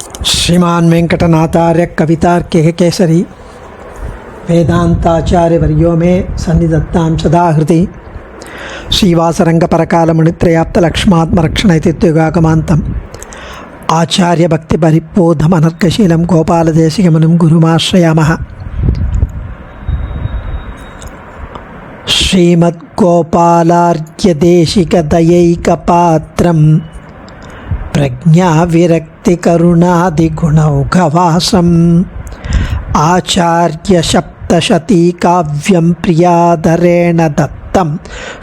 श्रीमान वेंकटनाथार्य कवितार्किक केसरी वेदांताचार्य वर्यो में सन्निधत्तां सदा हृदि श्रीवासरंग परकालमुनित्रयाप्त लक्ष्मात्मरक्षणैतित्युगागमान्तम् आचार्य भक्ति परिपोधमनर्कशीलं गोपालदेशिकमुनिं गुरुमाश्रयामः। श्रीमद्गोपालार्घ्यदेशिकदयैकपात्रं प्रज्ञाविरक्तिकरुणादिगुणौघवासम् आचार्यसप्तशतीकाव्यं प्रियाधरेण दत्तं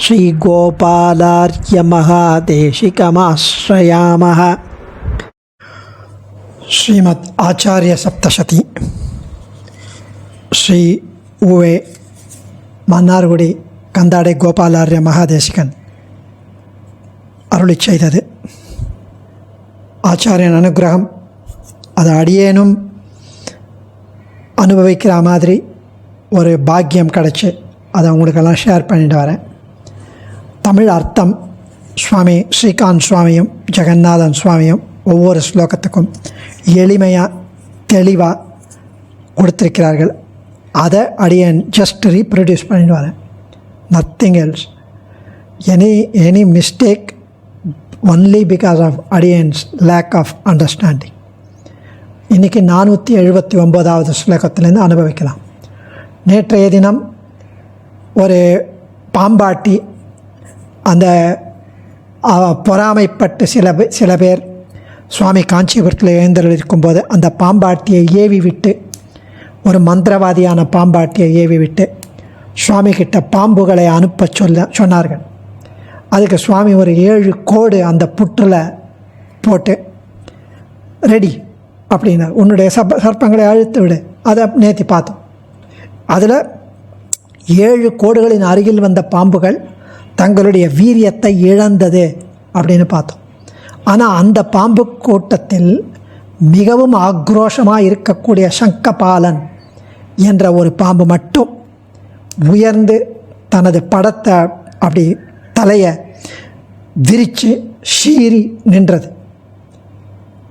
श्रीगोपालार्घ्यमहादेशिकमाश्रयामः। श्रीमद् आचार्य सप्तशती श्री उवे மன்னார்குடி கந்தாடை கோபாலார்ய மகாதேசிகன் அருளி செய்தது. ஆச்சாரியன் அனுகிரகம் அதை அடியேனும் அனுபவிக்கிற மாதிரி ஒரு பாக்கியம் கிடச்சி அதை உங்களுக்கெல்லாம் ஷேர் பண்ணிட்டு வரேன். தமிழ் அர்த்தம் சுவாமி ஸ்ரீகாந்த் சுவாமியும் ஜெகநாதன் சுவாமியும் ஒவ்வொரு ஸ்லோகத்துக்கும் எளிமையாக தெளிவாக கொடுத்துருக்கிறார்கள். அதை அடியன் ஜஸ்ட் ரீப்ரொடியூஸ் பண்ணிட்டு வரேன். Nothing else. Any mistake only because of audience lack of understanding. இன்றைக்கி 479வது ஸ்லோகத்திலேருந்து அனுபவிக்கலாம். நேற்றைய தினம் ஒரு பாம்பாட்டி அந்த பொறாமைப்பட்டு சில பேர் சுவாமி காஞ்சிபுரத்தில் எழுந்தருளிருக்கும்போது அந்த பாம்பாட்டியை ஏவி விட்டு, ஒரு மந்திரவாதியான பாம்பாட்டியை ஏவி விட்டு சுவாமி கிட்ட பாம்புகளை அனுப்ப சொன்னார்கள். அதுக்கு சுவாமி ஒரு 7 கோடு அந்த புற்றில் போட்டு ரெடி அப்படின்னார். உன்னுடைய சர்ப்பங்களை அழுத்து விடு. அதை நேற்று பார்த்தோம். அதில் 7 கோடுகளின் அருகில் வந்த பாம்புகள் தங்களுடைய வீரியத்தை இழந்தது அப்படின்னு பார்த்தோம். ஆனால் அந்த பாம்பு கூட்டத்தில் மிகவும் ஆக்ரோஷமாக இருக்கக்கூடிய சங்கபாலன் என்ற ஒரு பாம்பு மட்டும் உயர்ந்து தனது படத்தை அப்படி தலையை விரித்து ஷீறி நின்றது.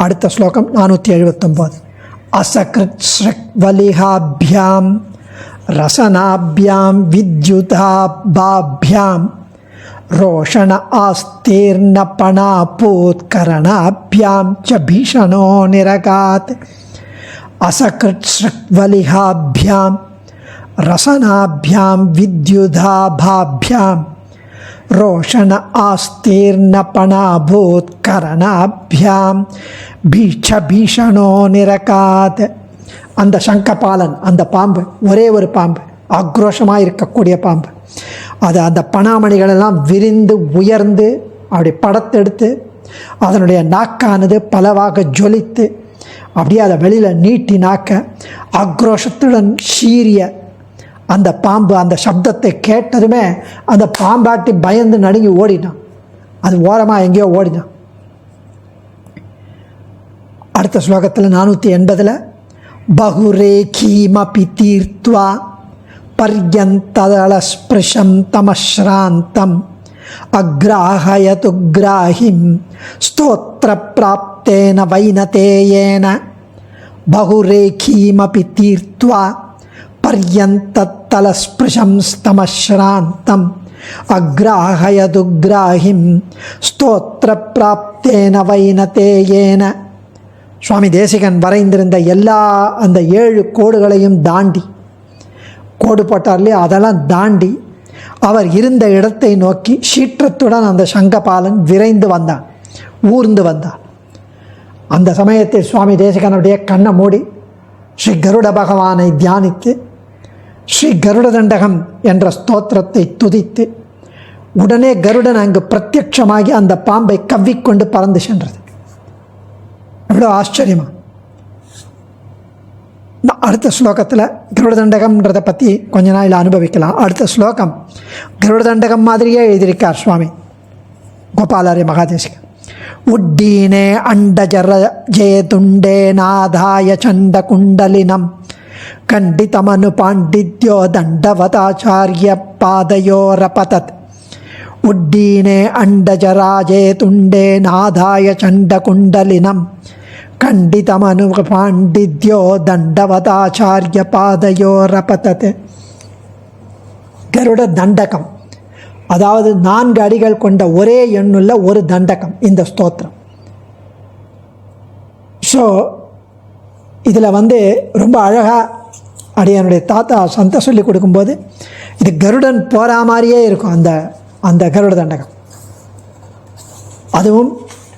அடுத்த ஸ்லோகம் 479. அசக்ருத் ஸ்ரக்வலிஹாபியாம் ரசனாபியாம் வித்யுதாபாபியாம் ரோஷண ஆஸ்தீர்ணபணாபூத்கரணாபியாம் ச பீஷணோ நிரகாத். அசக்ருத் ஸ்ரக்வலிஹாபியாம் ரசனாபியாம் வித்யுதாபாபியாம் ரோஷண ஆஸ்தீர்ணபணாபூத்கரணாபியாம் பீஷணோ நிரகாத். அந்த சங்கபாலன், அந்த பாம்பு, ஒரே ஒரு பாம்பு, ஆக்ரோஷமாக இருக்கக்கூடிய பாம்பு, அது அந்த பணாமணிகளெல்லாம் விரிந்து உயர்ந்து அப்படி படத்தெடுத்து அதனுடைய நாக்கானது பலவாக ஜொலித்து அப்படியே அதை வெளியில் நீட்டி நாக்க ஆக்ரோஷத்துடன் சீரிய அந்த பாம்பு அந்த சப்தத்தை கேட்டதுமே அந்த பாம்பாட்டி பயந்து நடுங்கி ஓடினான். அது ஓரமாக எங்கேயோ ஓடினான். அடுத்த ஸ்லோகத்தில் 480 பகுரேகீமபி தீர்த்வா பர்யந்ததளஸ்பிருஷம் தமஸ்ராந்தம் அக்ராஹயது கிராஹிம் ஸ்தோத்ர பிராப்தேன வைனதேயேன. பகுரேகீமபி தீர்த்வா பர்யந்ததளஸ்பிருஷம் தமஸ்ராந்தம் அக்ராஹயது கிராஹிம் ஸ்தோத்ர பிராப்தேன வைனதேயேன. சுவாமி தேசிகன் வரைந்திருந்த எல்லா அந்த 7 கோடுகளையும் தாண்டி, கோடு போட்டார்லையே அதெல்லாம் தாண்டி அவர் இருந்த இடத்தை நோக்கி சீற்றத்துடன் அந்த சங்கபாலன் விரைந்து வந்தான், ஊர்ந்து வந்தான். அந்த சமயத்தில் சுவாமி தேசிகனுடைய கண்ணை மூடி ஸ்ரீ கருட பகவானை தியானித்து ஸ்ரீ கருட தண்டகம் என்ற ஸ்தோத்திரத்தை துதித்து உடனே கருடன் அங்கு பிரத்யட்சமாகி அந்த பாம்பை கவ்விக்கொண்டு பறந்து சென்றது. எவ்வளோ ஆச்சரியமா! அடுத்த ஸ்லோகத்தில் கருடதண்டகம்ன்றதை பற்றி கொஞ்ச நாளில் அனுபவிக்கலாம். அடுத்த ஸ்லோகம் கருடதண்டகம் மாதிரியே எழுதியிருக்கார் சுவாமி கோபாலார்ய மகாதேசிகன். உட்டீனே அண்டஜர ஜேதுண்டே நாதாய சண்ட குண்டலினம் கண்டிதமனு பாண்டித்யோ தண்டவதாச்சாரிய பாதயோரபதத். உட்டீனே அண்டஜராஜே துண்டே நாதாய சண்ட குண்டலினம் கண்டிதமனு பாண்டித்யோ தண்டவதாச்சாரிய பாதையோரபதத். கருட தண்டகம், அதாவது 4 அடிகள் கொண்ட ஒரே எண்ணுள்ள ஒரு தண்டகம் இந்த ஸ்தோத்திரம். ஸோ இதில் ரொம்ப அழகாக அடியனுடைய தாத்தா சந்த சொல்லி கொடுக்கும்போது இது கருடன் போகிற மாதிரியே இருக்கும் அந்த கருட தண்டகம். அதுவும்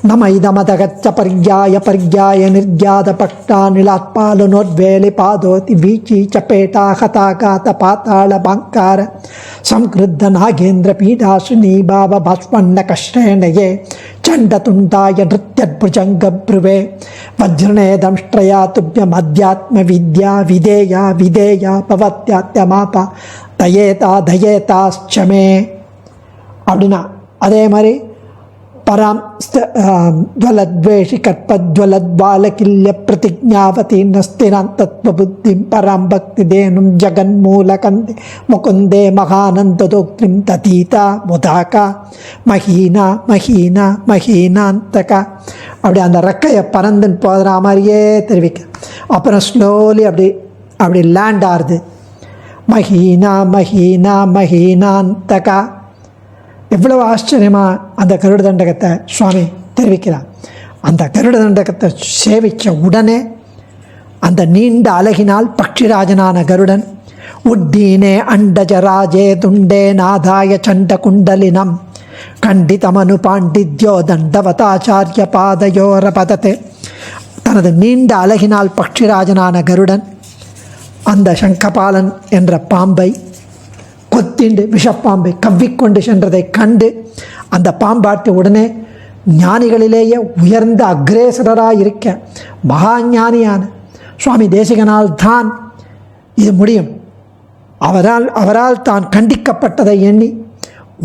நம இதமதகச்ச பர்யாய நிர்யாத பக்தா நிலாத்பாலுனோத்வேலி பாதோதி வீச்சி சப்பேட்டா ஹதாகாத பாத்தாள பாங்கார சம்கிருத்த நாகேந்திர பீடாசுனி பாவ பாஸ்வண்ண கஷ்டேனயே சண்டதுண்டாய நிருத்யத்புஜங்கப்ருவே வஜ்ரணேதம்ஷ்ட்ரயா துப்யம் அத்தியாத்ம வித்யா விதேயா பவத்யாத்யமாபா தயேதாஸ்சமே அப்படின்னா அதே மாதிரி பராம் ஜ்வலத்வேஷி கற்பஜ்வலத்பாலகில்ய பிரதிஜாவதி நஸ்திரான் தத்வ புத்திம் பராம் பக்தி தேனும் ஜகன்மூலகந்தே முகுந்தே மகானந்ததோக்திம் ததீதா முதாகா மஹீனாந்தகா. அப்படி அந்த ரெக்கையை பறந்துன்னு போகிற மாதிரியே தெரிவிக்க. அப்புறம் ஸ்லோலி அப்படி லேண்ட் ஆகுது. மஹீனாந்தகா. எவ்வளவு ஆச்சரியமாக அந்த கருட தண்டகத்தை சுவாமி தெரிவிக்கிறார். அந்த கருட தண்டகத்தை சேவித்த உடனே அந்த நீண்ட அலகினால் பக்ஷிராஜனான கருடன் உட்டீனே அண்டஜராஜே துண்டே நாதாய சண்ட குண்டலினம் கண்டிதமனு பாண்டித்யோ தண்டவதாச்சாரிய பாதையோரபதத். தனது நீண்ட அலகினால் பக்ஷிராஜனான கருடன் அந்த சங்கபாலன் என்ற பாம்பை கொத்திண்டு விஷப்பாம்பை கவ்விக்கொண்டு சென்றதை கண்டு அந்த பாம்பாட்டு உடனே ஞானிகளிலேயே உயர்ந்த அக்ரேசராக இருக்க மகாஞானியான சுவாமி தேசிகனால் தான் இது முடியும். அவரால் தான் கண்டிக்கப்பட்டதை எண்ணி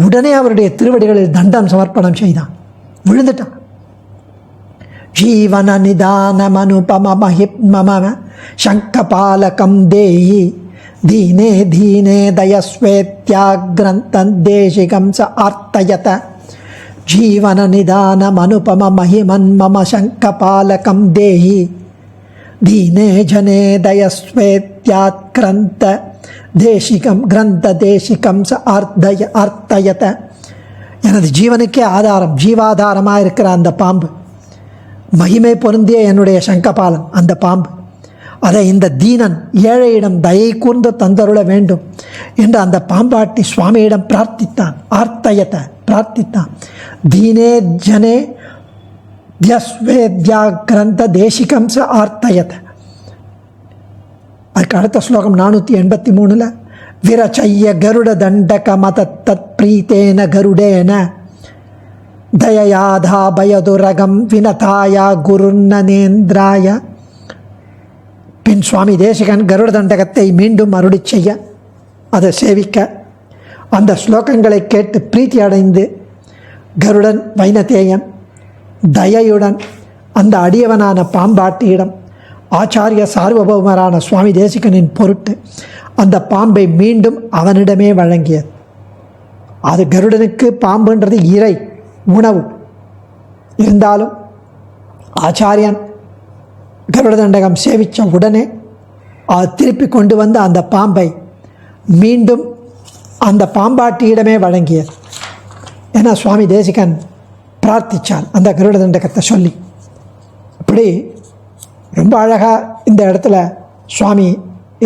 உடனே அவருடைய திருவடிகளில் தண்டம் சமர்ப்பணம் செய்தான், விழுந்துட்டான். ஜீவன நிதானமனுபம மஹிமம சங்கபாலகம் தேயி தீனே தயஸ்வேத்யாக்ரந்தன் தேசிகம் ச ஆர்த்தயத. ஜீவன நிதானமனுபம மஹிமன் மம சங்கபாலகம் தேயி தீனே ஜனே தயஸ்வேத்யாக்ரந்த தேசிகம் கிரந்த தேசிகம் ச ஆர்த்தயத. எனது ஜீவனுக்கே ஆதாரம், ஜீவாதாரமாக இருக்கிற அந்த பாம்பு, மகிமை பொருந்திய என்னுடைய சங்கபாலன் அந்த பாம்பு, அதை இந்த தீனன் ஏழையிடம் தயை கூர்ந்து தந்தருள வேண்டும் என்று அந்த பாம்பாட்டி சுவாமியிடம் பிரார்த்தித்தான். ஆர்த்தயத்தை பிரார்த்தித்தான். தீனே ஜனே தியஸ்வேத்யாக்ரந்த தேசிகம் ச ஆர்த்தயத்தை. அதுக்கு அடுத்த ஸ்லோகம் 483 விரச்சைய கருட தண்டக மத தத் பிரீத்தேன கருடேன தயயாதா பயதுரகம் வினதாயா குருநனேந்திராய. பின் சுவாமி தேசிகன் கருட தண்டகத்தை மீண்டும் அருளி செய்ய அதை சேவிக்க அந்த ஸ்லோகங்களை கேட்டு பிரீத்தி அடைந்து கருடன் வைனதேயன் தயையுடன் அந்த அடியவனான பாம்பாட்டியிடம் ஆச்சாரிய சார்வபௌமரான சுவாமி தேசிகனின் பொருட்டு அந்த பாம்பை மீண்டும் அவனிடமே வழங்கியது. அது கருடனுக்கு பாம்புன்றது இறை உணவு இருந்தாலும் ஆச்சாரியன் கருட தண்டகம் சேவித்த உடனே அது திருப்பி கொண்டு வந்து அந்த பாம்பை மீண்டும் அந்த பாம்பாட்டியிடமே வழங்கியது. ஏன்னா சுவாமி தேசிகன் பிரார்த்திச்சான் அந்த கருட தண்டகத்தை சொல்லி. இப்படி ரொம்ப அழகாக இந்த இடத்துல சுவாமி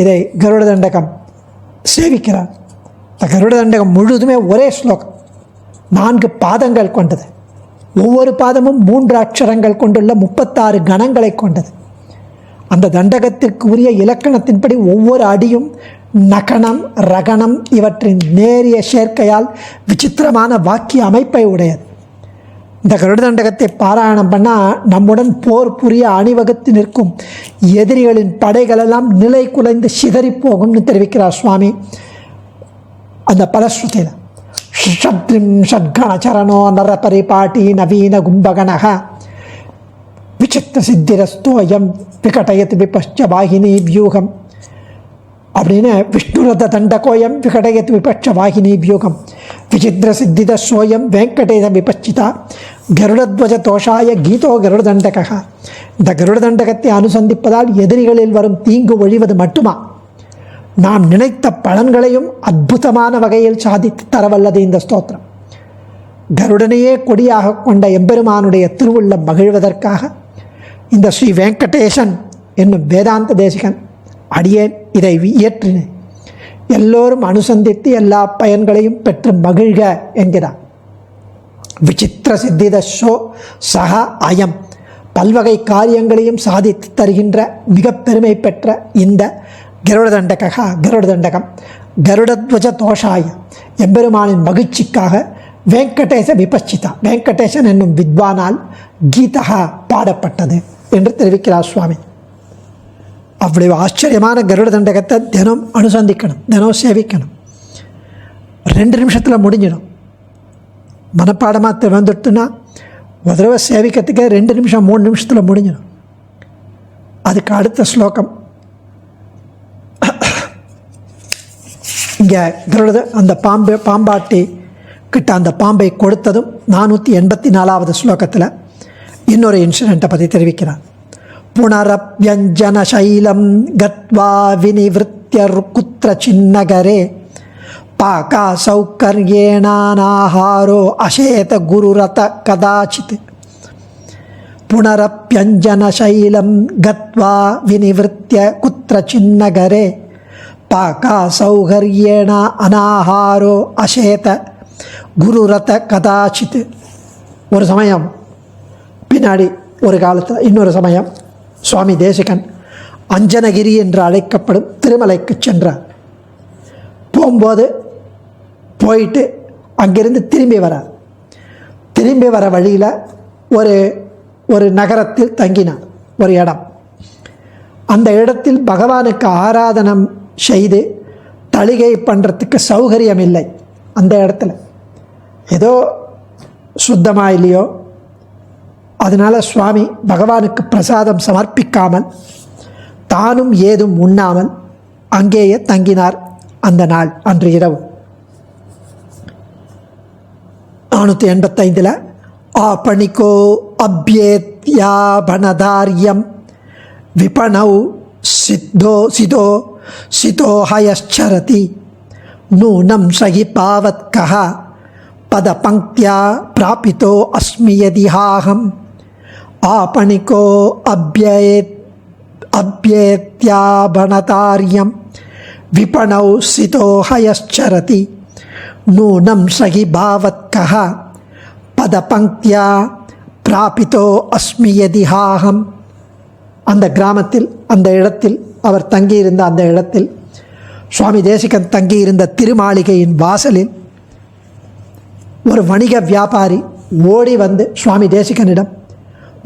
இதை கருட தண்டகம் சேவிக்கிறார். இந்த கருட தண்டகம் முழுதுமே ஒரே ஸ்லோகம், 4 பாதங்கள் கொண்டது. ஒவ்வொரு பாதமும் 3 அக்ஷரங்கள் கொண்டுள்ள 36 கணங்களை கொண்டது. அந்த தண்டகத்திற்கு உரிய இலக்கணத்தின்படி ஒவ்வொரு அடியும் நகனம் ரகணம் இவற்றின் நேரிய சேர்க்கையால் விசித்திரமான வாக்கிய அமைப்பை உடையது. இந்த கருட தண்டகத்தை பாராயணம் பண்ணால் நம்முடன் போர் புரிய அணிவகுத்து நிற்கும் எதிரிகளின் படைகளெல்லாம் நிலை குலைந்து சிதறி போகும்னு தெரிவிக்கிறார் சுவாமி அந்த பலஸ்ருதியில். ஷட்ரிம் ஷட்கணச்சரணோ நரபரிபாட்டி நவீன கும்பகணக விசித்திர சித்திரஸ்தோயம் விகடயத் விபஷ்ச வாகினி வியூகம் அப்படின்னு விஷ்ணுரத தண்டகோயம் விகடயத் விபட்ச வாகினி வியூகம் விசித்திர சித்தித சோயம் வெங்கடேத விபச்சிதா கருடத்வஜ தோஷாய கீதோ கருடதண்டகா. இந்த கருடதண்டகத்தை அனுசந்திப்பதால் எதிரிகளில் வரும் தீங்கு ஒழிவது மட்டுமா, நாம் நினைத்த பலன்களையும் அற்புதமான வகையில் சாதித்து தரவல்லது இந்த ஸ்தோத்திரம். கருடனையே கொடியாக கொண்ட எம்பெருமானுடைய திருவுள்ளம் மகிழ்வதற்காக இந்த ஸ்ரீ வெங்கடேசன் என்னும் வேதாந்த தேசிகன் அடியேன் இதை இயற்றினேன். எல்லோரும் அனுசந்தித்து எல்லா பயன்களையும் பெற்று மகிழ்க என்கிறார். விசித்திர சித்திதோ சக அயம். பல்வகை காரியங்களையும் சாதித்து தருகின்ற மிக பெருமை பெற்ற இந்த கருடதண்டகம் கருடத்வஜ தோஷாய எம்பெருமானின் மகிழ்ச்சிக்காக வெங்கடேச விபச்சிதா, வெங்கடேசன் என்னும் வித்வானால் கீதா பாடப்பட்டது என்று தெரிவிக்கிறார் சுவாமி. அவ்வளவு ஆச்சரியமான கருடதண்டகத்தை தினம் அனுசந்திக்கணும், தினம் சேவிக்கணும். 2 நிமிஷத்தில் முடிஞ்சிடும். மனப்பாடமாக திறந்துட்டுனா ஒரு தடவை சேவிக்கிறதுக்கே 2 நிமிஷம் 3 நிமிஷத்தில் முடிஞ்சிடும். அதுக்கு அடுத்த ஸ்லோகம் இங்கே அந்த பாம்பாட்டி கிட்ட அந்த பாம்பை கொடுத்ததும் 484வது ஸ்லோகத்தில் இன்னொரு இன்சிடெண்ட்டை பற்றி தெரிவிக்கிறார். புனரப்யஞ்சன சைலம் கத்வா வினிவிருத்திய குத்திர சின்னகரே பாகா சௌகர்யேனானாஹாரோ அசேத குருரத கதாச்சித். புனரப்யஞ்சன சைலம் கத்வா வினிவிருத்திய குத்திர சின்னகரே பாகா சௌகர்யேன அனாஹாரோ அசேத குருரத கதாச்சித். ஒரு சமயம் பின்னாடி ஒரு காலத்தில் இன்னொரு சமயம் சுவாமி தேசிகன் அஞ்சனகிரி என்று அழைக்கப்படும் திருமலைக்கு சென்றார். போயிட்டு அங்கிருந்து திரும்பி வர வழியில் ஒரு நகரத்தில் தங்கினார். ஒரு இடம், அந்த இடத்தில் பகவானுக்கு ஆராதனம் செய்து தளிகை பண்ணுறதுக்கு சௌகரியம் இல்லை. அந்த இடத்துல ஏதோ சுத்தமாக இல்லையோ, அதனால் சுவாமி பகவானுக்கு பிரசாதம் சமர்ப்பிக்காமல் தானும் ஏதும் உண்ணாமல் அங்கேயே தங்கினார். அந்த நாள் அன்று இரவு 485 ஆபணிகோ அப்யேத்யாபனதாரியம் விபணௌ சிதோஹயச்சரதி நூனம் சகி பாவத்கஹ பதபங்க்த்யா பிராபிதோ அஸ்மி யதிஹாஹம். ஆபணிகோ அப்யேத்யாபனதாரியம் விபணௌ சிதோஹயச்சரதி நூனம் சகி பாவத்கஹ பதபங்க்த்யா பிராபிதோ அஸ்மி யதிஹாஹம். அந்த கிராமத்தில், அந்த இடத்தில், அவர் தங்கியிருந்த அந்த இடத்தில், சுவாமி தேசிகன் தங்கியிருந்த திருமாளிகையின் வாசலில் ஒரு வணிக வியாபாரி ஓடி வந்து சுவாமி தேசிகனிடம்,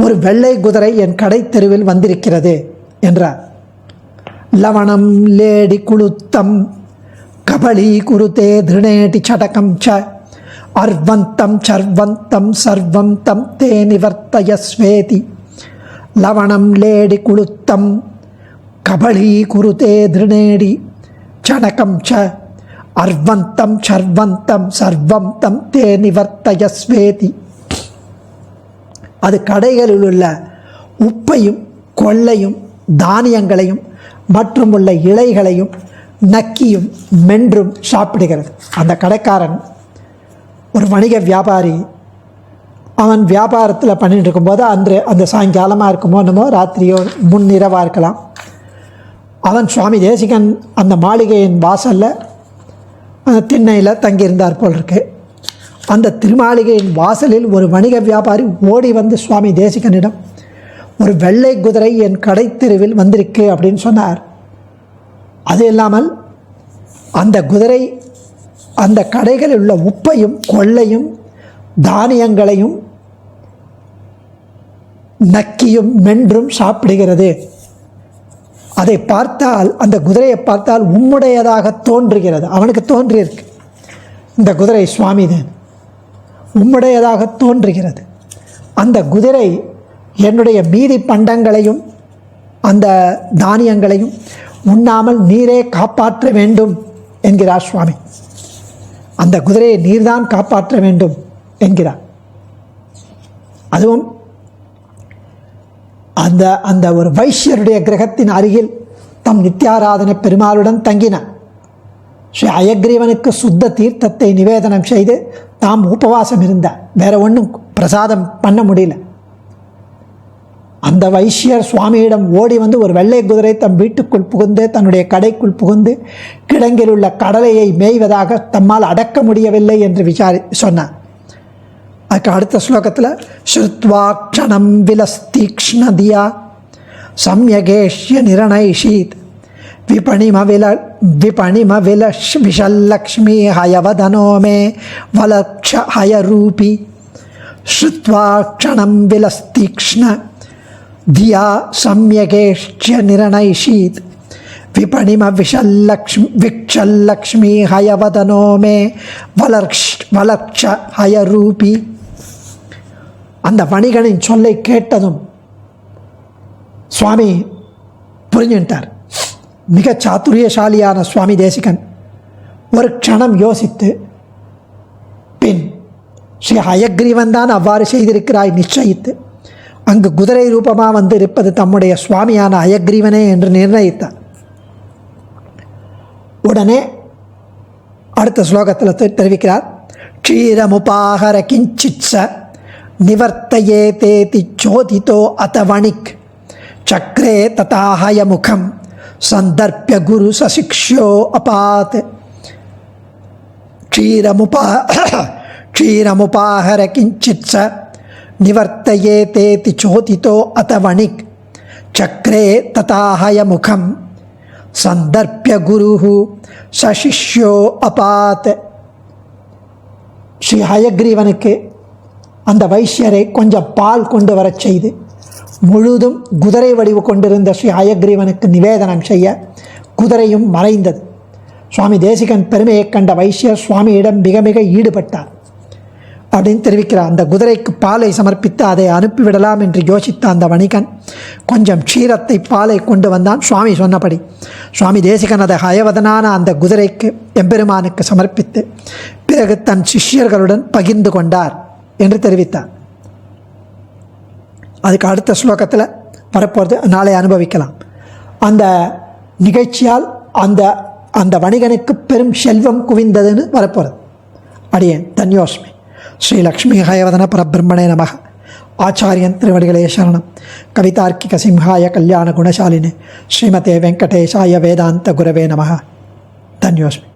ஒரு வெள்ளை குதிரை என் கடை தெருவில் வந்திருக்கிறது என்றார். லவணம் லேடி குளுத்தம் கபலி குருதே திருணேடி சடகம் ச அர்வந்தம் சர்வந்தம் சர்வம் தம் தே நிவர்த்தயஸ்வேதி. லவணம் லேடி குளுத்தம் கபலி குருதே திருணேடி சடகம் ச அர்வந்தம் சர்வந்தம் சர்வம் தம் தே நிவர்த்தயஸ்வேதி. அது கடைகளில் உள்ள உப்பையும் கொள்ளையும் தானியங்களையும் மற்றும் உள்ள இலைகளையும் நக்கியும் மென்றும் சாப்பிடுகிறது. அந்த கடைக்காரன் ஒரு வணிக வியாபாரி. அவன் வியாபாரத்தில் பண்ணிட்டு இருக்கும்போது அந்த சாயங்காலமாக இருக்குமோ என்னமோ, ராத்திரியோ முன்னிரவாக இருக்கலாம், அவன் சுவாமி தேசிகன் அந்த மாளிகையின் வாசலில் திண்ணையில் தங்கியிருந்தார் போல் இருக்கு. அந்த திருமாளிகையின் வாசலில் ஒரு வணிக வியாபாரி ஓடி வந்து சுவாமி தேசிகனிடம், ஒரு வெள்ளை குதிரை என் கடை தெருவில் வந்திருக்கு அப்படின்னு சொன்னார். அது இல்லாமல் அந்த குதிரை அந்த கடைகளில் உள்ள உப்பையும் கொள்ளையும் தானியங்களையும் நக்கியும் மென்றும் சாப்பிடுகிறது. அதை பார்த்தால், அந்த குதிரையை பார்த்தால் உம்முடையதாக தோன்றுகிறது. அவனுக்கு தோன்றியிருக்கு, இந்த குதிரை சுவாமிதான் உம்முடையதாக தோன்றுகிறது. அந்த குதிரை என்னுடைய மீதி பண்டங்களையும் அந்த தானியங்களையும் உண்ணாமல் நீரே காப்பாற்ற வேண்டும் என்கிறார் சுவாமி. அந்த குதிரையை நீர்தான் காப்பாற்ற வேண்டும் என்கிறார். அதுவும் அந்த அந்த ஒரு வைஷ்யருடைய கிரகத்தின் அருகில் தம் நித்தியாராதன பெருமாளுடன் தங்கினார். ஸ்ரீ அயக்ரீவனுக்கு சுத்த தீர்த்தத்தை நிவேதனம் செய்து தாம் உபவாசம் இருந்தார். வேற ஒன்றும் பிரசாதம் பண்ண முடியல. அந்த வைஷ்யர் சுவாமியிடம் ஓடி வந்து ஒரு வெள்ளை குதிரை தம் வீட்டுக்குள் புகுந்து தன்னுடைய கடைக்குள் புகுந்து கிடங்கில் உள்ள கடலையை மேய்வதாக தம்மால் அடக்க முடியவில்லை என்று சொன்னார். அதுக்கு அடுத்த ஸ்லோகத்தில் ஸ்ருத்வா க்ஷணம் விலஸ்தீக்ஷ்ணதியா சம்யகேஷ்ய நிரணைஷீத் விபணிம விஷல்லக்ஷ்மி ஹயவதனோ மே வலக்ஷ ஹயரூபி ஸ்ருத்வா க்ஷணம் விலஸ்தீக்ஷ்ண தியா சம்யகேஷ்ய நிரணைஷீத் விபணிம விஷல்லக்ஷ்மி ஹயவதனோ மே வலக்ஷ ஹயரூபி. அந்த வணிகனின் சொல்லை கேட்டதும் சுவாமி புரிஞ்சுட்டார். மிக சாதுரியசாலியான சுவாமி தேசிகன் ஒரு க்ஷணம் யோசித்து, பின் ஸ்ரீ ஹயக்ரீவன் தான் அவ்வாறு செய்திருக்கிறாய் நிச்சயித்து அங்கு குதிரை ரூபமாக வந்து இருப்பது தம்முடைய சுவாமியான ஹயக்ரீவனே என்று நிர்ணயித்தார். உடனே அடுத்த ஸ்லோகத்தில் தெரிவிக்கிறார், க்ஷீரமுபாகர கிஞ்சித்ஸ நிவர்த்தயே தேதி சோதிதோ அத்தவணிக் சக்ரே ததாஹய முகம் சந்தர்ப்பிய குரு சசிக்ஷோ அபாத். க்ஷீரமுபாகர கிஞ்சித்ஸ நிவர்த்தயே தேதி சோதிதோ அத்தவணிக் சக்ரே ததாஹய முகம் சந்தர்ப்பிய குரு சசிஷ்யோ அபாத். ஸ்ரீ ஹயக்ரீவனுக்கு அந்த வைஷ்யரை கொஞ்சம் பால் கொண்டு வரச் செய்து முழுதும் குதிரை வடிவு கொண்டிருந்த ஸ்ரீ ஹயக்ரீவனுக்கு நிவேதனம் செய்ய குதிரையும் மறைந்தது. சுவாமி தேசிகன் பெருமையை கண்ட வைஷ்யர் சுவாமியிடம் மிக மிக ஈடுபட்டார் அப்படின்னு தெரிவிக்கிறார். அந்த குதிரைக்கு பாலை சமர்ப்பித்து அதை அனுப்பிவிடலாம் என்று யோசித்த அந்த வணிகன் கொஞ்சம் க்ஷீரத்தை பாலை கொண்டு வந்தான். சுவாமி சொன்னபடி சுவாமி தேசிகன் அதை ஹயவதனான அந்த குதிரைக்கு எம்பெருமானுக்கு சமர்ப்பித்து பிறகு தன் சிஷ்யர்களுடன் பகிர்ந்து கொண்டார் என்று தெரிவித்தார். அதுக்கு அடுத்த ஸ்லோகத்தில் வரப்போகிறது, நாளை அனுபவிக்கலாம். அந்த நிகழ்ச்சியால் அந்த அந்த வணிகனுக்கு பெரும் செல்வம் குவிந்ததுன்னு வரப்போகிறது. அடியேன் தன்யோஸ்மி. ஸ்ரீ லக்ஷ்மி ஹயவதன பரபிரம்மணே நமக. ஆச்சாரியன் திருவடிகளே சரணம். கவிதார்க்கிக சிம்ஹாய கல்யாண குணசாலினே ஸ்ரீமதே வெங்கடேஷாய வேதாந்த குரவே நமக. தன்யோஸ்மி.